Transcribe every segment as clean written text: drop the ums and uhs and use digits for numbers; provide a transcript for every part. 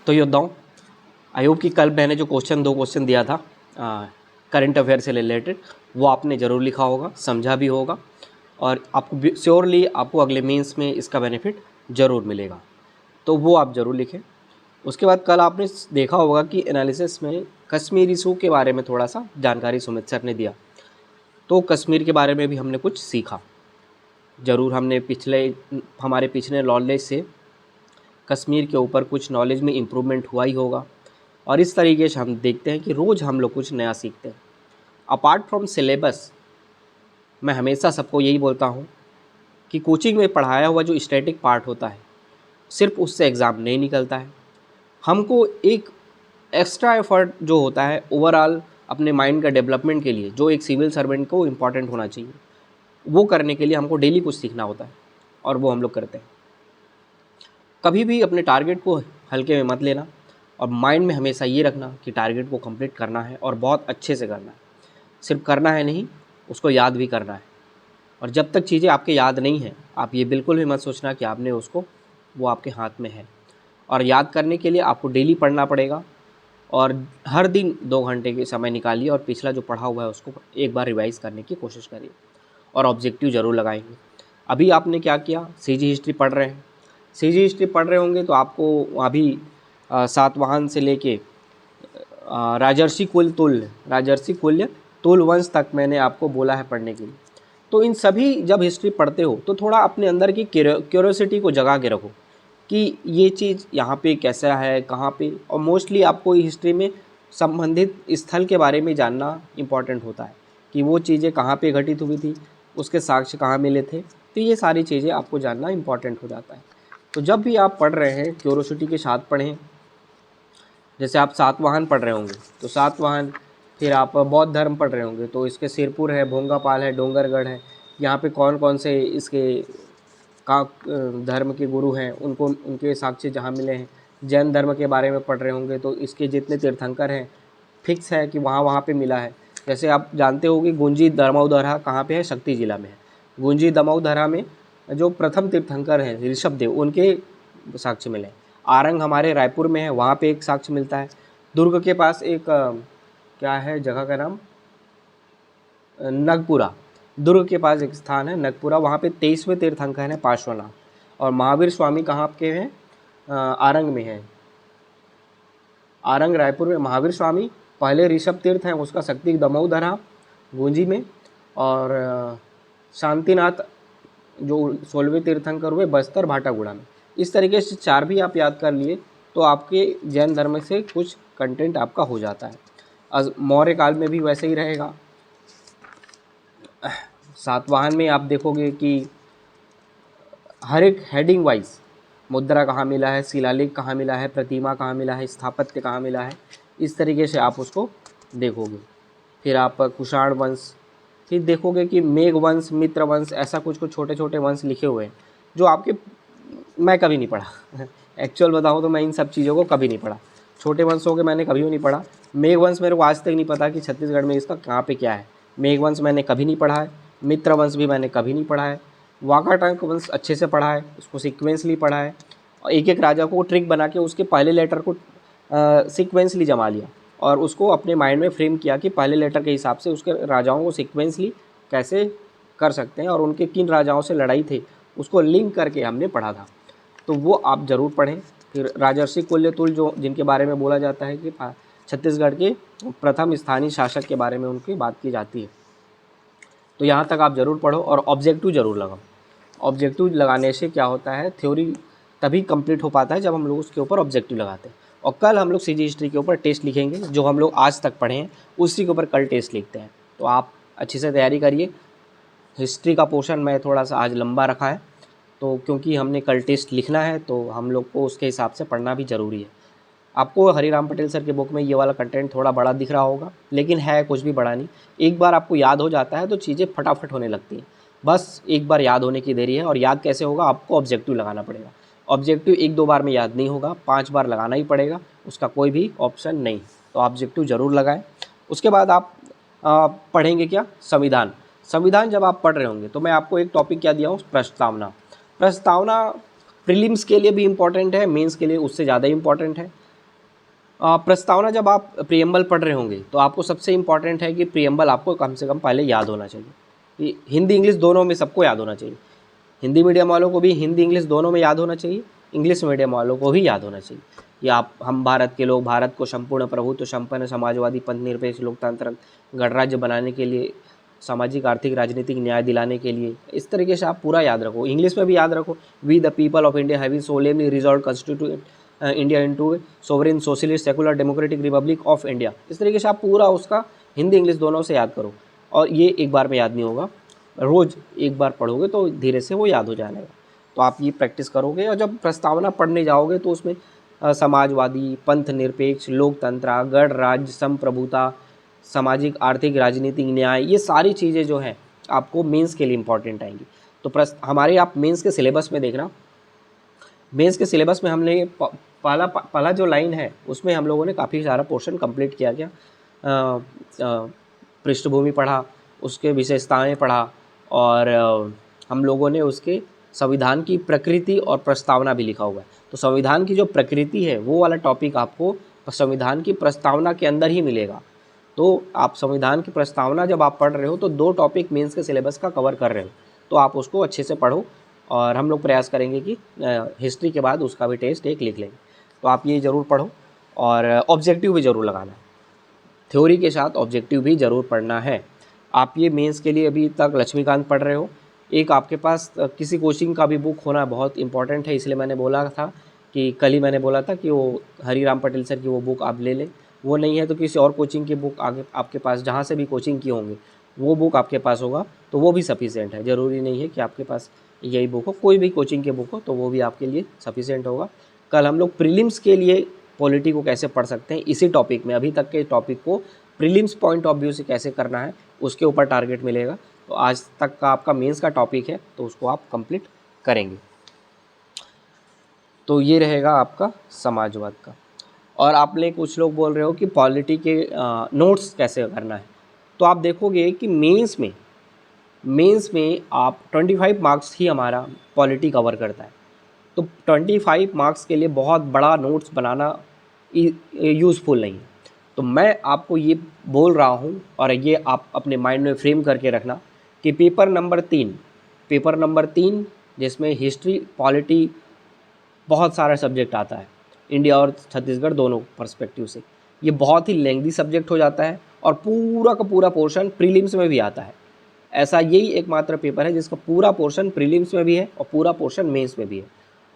तो योद्धाओं, I hope कि कल मैंने जो दो क्वेश्चन दिया था करंट अफेयर से रिलेटेड, वो आपने ज़रूर लिखा होगा, समझा भी होगा, और आपको श्योरली आपको अगले मेंस में इसका बेनिफिट ज़रूर मिलेगा। तो वो आप ज़रूर लिखें। उसके बाद कल आपने देखा होगा कि एनालिसिस में कश्मीर इशू के बारे में थोड़ा सा जानकारी सुमित सर ने दिया, तो कश्मीर के बारे में भी हमने कुछ सीखा। ज़रूर हमने हमारे पिछले नॉलेज से कश्मीर के ऊपर कुछ नॉलेज में इम्प्रूवमेंट हुआ ही होगा, और इस तरीके से हम देखते हैं कि रोज़ हम लोग कुछ नया सीखते हैं। अपार्ट फ्रॉम सिलेबस, मैं हमेशा सबको यही बोलता हूँ कि कोचिंग में पढ़ाया हुआ जो स्टैटिक पार्ट होता है, सिर्फ उससे एग्ज़ाम नहीं निकलता है। हमको एक एक्स्ट्रा एफर्ट जो होता है ओवरऑल अपने माइंड का डेवलपमेंट के लिए, जो एक सिविल सर्वेंट को इम्पॉर्टेंट होना चाहिए, वो करने के लिए हमको डेली कुछ सीखना होता है, और वो हम लोग करते हैं। कभी भी अपने टारगेट को हल्के में मत लेना, और माइंड में हमेशा ये रखना कि टारगेट को कंप्लीट करना है और बहुत अच्छे से करना है। सिर्फ करना है नहीं, उसको याद भी करना है। और जब तक चीज़ें आपके याद नहीं हैं, आप ये बिल्कुल भी मत सोचना कि आपने वो आपके हाथ में है। और याद करने के लिए आपको डेली पढ़ना पड़ेगा, और हर दिन 2 घंटे के समय निकालिए और पिछला जो पढ़ा हुआ है उसको एक बार रिवाइज़ करने की कोशिश करिए, और ऑब्जेक्टिव ज़रूर लगाएंगे। अभी आपने क्या किया, सीजी हिस्ट्री पढ़ रहे हैं। सीजी हिस्ट्री पढ़ रहे होंगे तो आपको अभी सातवाहन से लेके राजर्षि कुल्य तुल वंश तक मैंने आपको बोला है पढ़ने के लिए। तो इन सभी जब हिस्ट्री पढ़ते हो तो थोड़ा अपने अंदर की क्यूरियोसिटी को जगा के रखो कि ये चीज़ यहाँ पे कैसा है, कहाँ पे, और मोस्टली आपको हिस्ट्री में संबंधित स्थल के बारे में जानना इम्पॉर्टेंट होता है कि वो चीज़ें कहाँ पे घटित हुई थी, उसके साक्ष्य कहाँ मिले थे। तो ये सारी चीज़ें आपको जानना इम्पॉर्टेंट हो जाता है। तो जब भी आप पढ़ रहे हैं क्यूरियोसिटी के साथ पढ़ें। जैसे आप सातवाहन पढ़ रहे होंगे तो सातवाहन, फिर आप बौद्ध धर्म पढ़ रहे होंगे तो इसके सिरपुर है, भोंगापाल है, डोंगरगढ़ है, यहाँ पे कौन कौन से इसके का धर्म के गुरु हैं, उनको उनके साक्ष्य जहाँ मिले हैं। जैन धर्म के बारे में पढ़ रहे होंगे तो इसके जितने तीर्थंकर हैं फिक्स है कि वहाँ वहाँ पे मिला है। जैसे आप जानते होंगे गुंजी दमोदरा कहाँ पे है, शक्ति जिला में है। गुंजी दमोदरा में जो प्रथम तीर्थंकर हैं ऋषभ देव, उनके साक्ष्य मिले। आरंग हमारे रायपुर में है, वहाँ पे एक साक्ष्य मिलता है। दुर्ग के पास एक क्या है जगह का नाम, नगपुरा। दुर्ग के पास एक स्थान है नगपुरा, वहाँ पे 23वें तीर्थंकर है पार्श्वनाथ। और महावीर स्वामी कहाँ के हैं, आरंग में है। आरंग रायपुर में महावीर स्वामी पहले ऋषभ तीर्थ हैं, उसका शक्ति दमोदरा गुंजी में, और शांतिनाथ जो 16वें तीर्थंकर हुए बस्तर भाटागुड़ा में। इस तरीके से 4 भी आप याद कर लिए तो आपके जैन धर्म से कुछ कंटेंट आपका हो जाता है। मौर्य काल में भी वैसे ही रहेगा। सातवाहन में आप देखोगे कि हर एक हेडिंग वाइज मुद्रा कहाँ मिला है, शिलालेख कहाँ मिला है, प्रतिमा कहाँ मिला है, स्थापत्य कहाँ मिला है, इस तरीके से आप उसको देखोगे। फिर आप कुषाण वंश, फिर देखोगे कि मेघ वंश, मित्र वंश, ऐसा कुछ कुछ छोटे छोटे वंश लिखे हुए हैं जो आपके, मैं कभी नहीं पढ़ा एक्चुअल बताऊँ तो मैं इन सब चीज़ों को कभी नहीं पढ़ा। छोटे वंशों के मैंने कभी नहीं पढ़ा। मेघ वंश मेरे को आज तक नहीं पता कि छत्तीसगढ़ में इसका कहाँ पे क्या है। मेघ वंश मैंने कभी नहीं पढ़ा है। मित्र वंश भी मैंने कभी नहीं पढ़ा है। वाकाटक वंश अच्छे से पढ़ा है, उसको सीक्वेंसली पढ़ा है, और एक एक राजा को ट्रिक बना के उसके पहले लेटर को सीक्वेंसली जमा लिया, और उसको अपने माइंड में फ्रेम किया कि पहले लेटर के हिसाब से उसके राजाओं को सीक्वेंसली कैसे कर सकते हैं, और उनके किन राजाओं से लड़ाई थे उसको लिंक करके हमने पढ़ा था। तो वो आप ज़रूर पढ़ें। फिर राजर्षि कुल्यतुल जो जिनके बारे में बोला जाता है कि छत्तीसगढ़ के प्रथम स्थानीय शासक के बारे में उनकी बात की जाती है, तो यहाँ तक आप ज़रूर पढ़ो और ऑब्जेक्टिव ज़रूर लगाओ। ऑब्जेक्टिव लगाने से क्या होता है, थ्योरी तभी कंप्लीट हो पाता है जब हम लोग उसके ऊपर ऑब्जेक्टिव लगाते हैं। और कल हम लोग सीजी हिस्ट्री के ऊपर टेस्ट लिखेंगे, जो हम लोग आज तक पढ़े हैं उसी के ऊपर कल टेस्ट लिखते हैं। तो आप अच्छे से तैयारी करिए। हिस्ट्री का पोर्शन मैं थोड़ा सा आज लंबा रखा है, तो क्योंकि हमने कल टेस्ट लिखना है तो हम लोग को उसके हिसाब से पढ़ना भी ज़रूरी है। आपको हरिराम पटेल सर के बुक में ये वाला कंटेंट थोड़ा बड़ा दिख रहा होगा, लेकिन है कुछ भी बड़ा नहीं। एक बार आपको याद हो जाता है तो चीज़ें फटाफट होने लगती हैं। बस एक बार याद होने की देरी है। और याद कैसे होगा, आपको ऑब्जेक्टिव लगाना पड़ेगा। ऑब्जेक्टिव 1-2 बार में याद नहीं होगा, 5 बार लगाना ही पड़ेगा, उसका कोई भी ऑप्शन नहीं। तो ऑब्जेक्टिव ज़रूर लगाएं। उसके बाद आप पढ़ेंगे क्या, संविधान। संविधान जब आप पढ़ रहे होंगे तो मैं आपको एक टॉपिक क्या दिया हूँ, प्रस्तावना। प्रिलिम्स के लिए भी इम्पॉर्टेंट है, मेंस के लिए उससे ज़्यादा इम्पॉर्टेंट है। प्रस्तावना जब आप प्रियम्बल पढ़ रहे होंगे तो आपको सबसे इम्पॉर्टेंट है कि प्रियम्बल आपको कम से कम पहले याद होना चाहिए। कि हिंदी इंग्लिश दोनों में सबको याद होना चाहिए। हिंदी मीडियम वालों को भी हिंदी इंग्लिश दोनों में याद होना चाहिए, इंग्लिश मीडियम वालों को भी याद होना चाहिए कि हम भारत के लोग भारत को संपूर्ण प्रभुत्व संपन्न समाजवादी पंथ निरपेक्ष लोकतांत्रिक गणराज्य बनाने के लिए, सामाजिक आर्थिक राजनीतिक न्याय दिलाने के लिए, इस तरीके से आप पूरा याद रखो। इंग्लिश में भी याद रखो, we the people of India having solemnly resolve constitute India into sovereign socialist secular democratic republic of India. इस तरीके से आप पूरा उसका हिंदी इंग्लिश दोनों से याद करो। और ये एक बार में याद नहीं होगा, रोज़ एक बार पढ़ोगे तो धीरे से वो याद हो जाएगा। तो आप ये प्रैक्टिस करोगे और जब प्रस्तावना पढ़ने जाओगे तो उसमें समाजवादी पंथ निरपेक्ष लोकतंत्र गणराज्य संप्रभुता सामाजिक आर्थिक राजनीतिक न्याय, ये सारी चीज़ें जो हैं आपको मेंस के लिए इम्पॉर्टेंट आएंगी। तो हमारे आप मेंस के सिलेबस में देखना, मेंस के सिलेबस में हमने पहला जो लाइन है उसमें हम लोगों ने काफ़ी सारा पोर्शन कंप्लीट किया गया। पृष्ठभूमि पढ़ा, उसके विशेषताएं पढ़ा और हम लोगों ने उसके संविधान की प्रकृति और प्रस्तावना भी लिखा हुआ है। तो संविधान की जो प्रकृति है वो वाला टॉपिक आपको संविधान की प्रस्तावना के अंदर ही मिलेगा। तो आप संविधान की प्रस्तावना जब आप पढ़ रहे हो तो 2 टॉपिक मेंस के सिलेबस का कवर कर रहे हो, तो आप उसको अच्छे से पढ़ो। और हम लोग प्रयास करेंगे कि हिस्ट्री के बाद उसका भी टेस्ट एक लिख लेंगे। तो आप ये ज़रूर पढ़ो और ऑब्जेक्टिव भी ज़रूर लगाना है, थ्योरी के साथ ऑब्जेक्टिव भी ज़रूर पढ़ना है। आप ये मेंस के लिए अभी तक लक्ष्मीकांत पढ़ रहे हो, एक आपके पास किसी कोचिंग का भी बुक होना बहुत इंपॉर्टेंट है। इसलिए मैंने बोला था कि कल ही मैंने बोला था कि वो हरीराम पटेल सर की वो बुक आप ले लें। वो नहीं है तो किसी और कोचिंग की बुक आगे आपके पास जहाँ से भी कोचिंग की होंगे वो बुक आपके पास होगा तो वो भी सफिशिएंट है। ज़रूरी नहीं है कि आपके पास यही बुक हो, कोई भी कोचिंग की बुक हो तो वो भी आपके लिए सफिशिएंट होगा। कल हम लोग प्रीलिम्स के लिए पॉलिटी को कैसे पढ़ सकते हैं इसी टॉपिक में, अभी तक के टॉपिक को प्रीलिम्स पॉइंट ऑफ व्यू से कैसे करना है उसके ऊपर टारगेट मिलेगा। तो आज तक का आपका मेंस का टॉपिक है तो उसको आप कंप्लीट करेंगे। तो ये रहेगा आपका समाजवाद का। और आपने कुछ लोग बोल रहे हो कि पॉलिटी के नोट्स कैसे करना है, तो आप देखोगे कि मेंस में आप 25 मार्क्स ही हमारा पॉलिटी कवर करता है। तो 25 मार्क्स के लिए बहुत बड़ा नोट्स बनाना यूज़फुल नहीं है। तो मैं आपको ये बोल रहा हूँ और ये आप अपने माइंड में फ्रेम करके रखना कि पेपर नंबर 3 जिसमें हिस्ट्री पॉलिटी बहुत सारा सब्जेक्ट आता है, इंडिया और छत्तीसगढ़ दोनों पर्सपेक्टिव से, ये बहुत ही लेंथी सब्जेक्ट हो जाता है और पूरा का पूरा पोर्शन प्रीलिम्स में भी आता है। ऐसा यही एकमात्र पेपर है जिसका पूरा पोर्शन प्रीलिम्स में भी है और पूरा पोर्शन मेंस में भी है।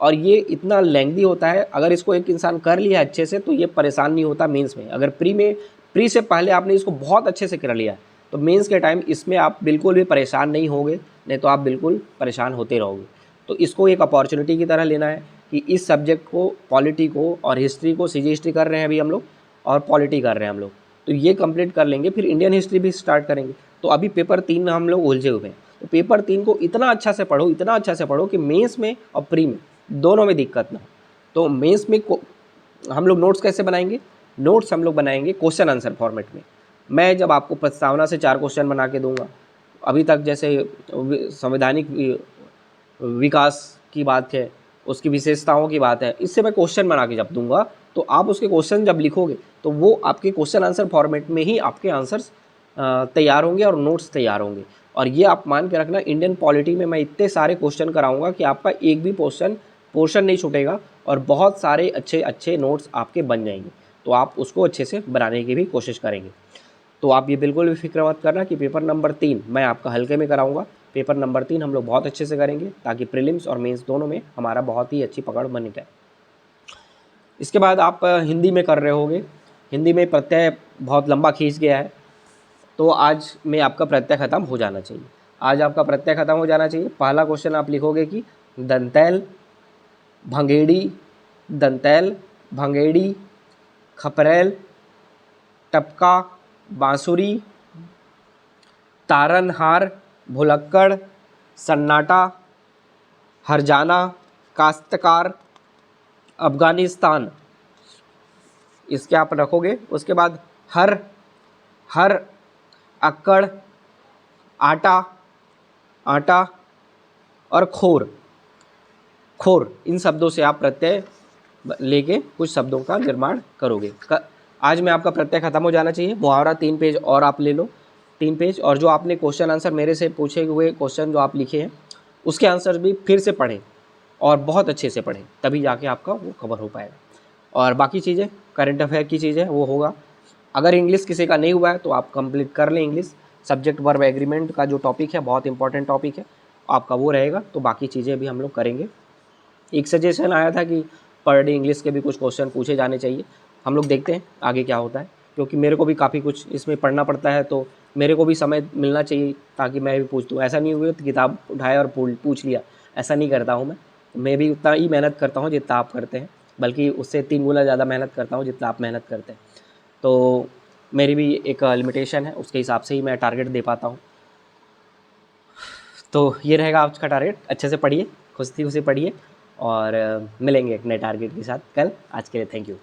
और ये इतना लेंथी होता है, अगर इसको एक इंसान कर लिया अच्छे से तो ये परेशान नहीं होता मेंस में। अगर प्री से पहले आपने इसको बहुत अच्छे से कर लिया तो मेंस के टाइम इसमें आप बिल्कुल भी परेशान नहीं होगे, नहीं तो आप बिल्कुल परेशान होते रहोगे। तो इसको एक अपॉर्चुनिटी की तरह लेना है कि इस सब्जेक्ट को, पॉलिटी को और हिस्ट्री को, सीजी हिस्ट्री कर रहे हैं अभी हम लोग और पॉलिटी कर रहे हैं हम लोग, तो ये कंप्लीट कर लेंगे, फिर इंडियन हिस्ट्री भी स्टार्ट करेंगे। तो अभी पेपर 3 में हम लोग उलझे हुए हैं। तो पेपर 3 को इतना अच्छा से पढ़ो कि मेंस में और प्री में दोनों में दिक्कत ना हो। तो मेंस में हम लोग नोट्स कैसे बनाएंगे? नोट्स हम लोग बनाएंगे क्वेश्चन आंसर फॉर्मेट में। मैं जब आपको प्रस्तावना से 4 क्वेश्चन बना के दूंगा, अभी तक जैसे संवैधानिक विकास की बात है, उसकी विशेषताओं की बात है, इससे मैं क्वेश्चन बना के जब दूंगा तो आप उसके क्वेश्चन जब लिखोगे तो वो आपके क्वेश्चन आंसर फॉर्मेट में ही आपके आंसर्स तैयार होंगे और नोट्स तैयार होंगे। और ये आप मान के रखना, इंडियन पॉलिटी में मैं इतने सारे क्वेश्चन कराऊंगा कि आपका एक भी पोर्शन नहीं छूटेगा और बहुत सारे अच्छे अच्छे नोट्स आपके बन जाएंगे। तो आप उसको अच्छे से बनाने की भी कोशिश करेंगे। तो आप ये बिल्कुल भी फिक्र मत करना कि पेपर नंबर 3 मैं आपका हल्के में कराऊंगा। पेपर नंबर 3 हम लोग बहुत अच्छे से करेंगे ताकि प्रीलिम्स और मेंस दोनों में हमारा बहुत ही अच्छी पकड़ बन जाए। इसके बाद आप हिंदी में कर रहे होगे, हिंदी में प्रत्यय बहुत लंबा खींच गया है, तो आज में आपका प्रत्यय ख़त्म हो जाना चाहिए। आज आपका प्रत्यय ख़त्म हो जाना चाहिए। पहला क्वेश्चन आप लिखोगे कि दंतैल, भंगेड़ी, खपरेल, टपका, बांसुरी, तारनहार, भुलक्कड़, सन्नाटा, हरजाना, काश्तकार, अफ़गानिस्तान, इसके आप रखोगे। उसके बाद हर, अक्कड़, आटा और खोर, इन शब्दों से आप प्रत्यय लेके कुछ शब्दों का निर्माण करोगे। आज में आपका प्रत्यय खत्म हो जाना चाहिए। मुहावरा 3 पेज और आप ले लो, 3 पेज, और जो आपने क्वेश्चन आंसर मेरे से पूछे हुए क्वेश्चन जो आप लिखे हैं उसके आंसर भी फिर से पढ़ें और बहुत अच्छे से पढ़ें, तभी जाके आपका वो कवर हो पाएगा। और बाकी चीज़ें करंट अफेयर की चीज़ें वो होगा। अगर इंग्लिश किसी का नहीं हुआ है तो आप कंप्लीट कर लें इंग्लिश। सब्जेक्ट वर्ब एग्रीमेंट का जो टॉपिक है बहुत इंपॉर्टेंट टॉपिक है, आपका वो रहेगा, तो बाकी चीज़ें भी हम लोग करेंगे। एक सजेशन आया था कि पर डे इंग्लिश के भी कुछ क्वेश्चन पूछे जाने चाहिए, हम लोग देखते हैं आगे क्या होता है, क्योंकि मेरे को भी काफ़ी कुछ इसमें पढ़ना पड़ता है, तो मेरे को भी समय मिलना चाहिए ताकि मैं भी पूछ दूँ। ऐसा नहीं हुआ तो किताब उठाया और पूछ लिया, ऐसा नहीं करता हूँ मैं भी उतना ही मेहनत करता हूँ जितना आप करते हैं, बल्कि उससे 3 गुना ज़्यादा मेहनत करता हूँ जितना आप मेहनत करते हैं। तो मेरी भी एक लिमिटेशन है, उसके हिसाब से ही मैं टारगेट दे पाता हूँ। तो ये रहेगा आज का टारगेट। अच्छे से पढ़िए, खुशी खुशी पढ़िए, और मिलेंगे एक नए टारगेट के साथ कल। आज के लिए थैंक यू।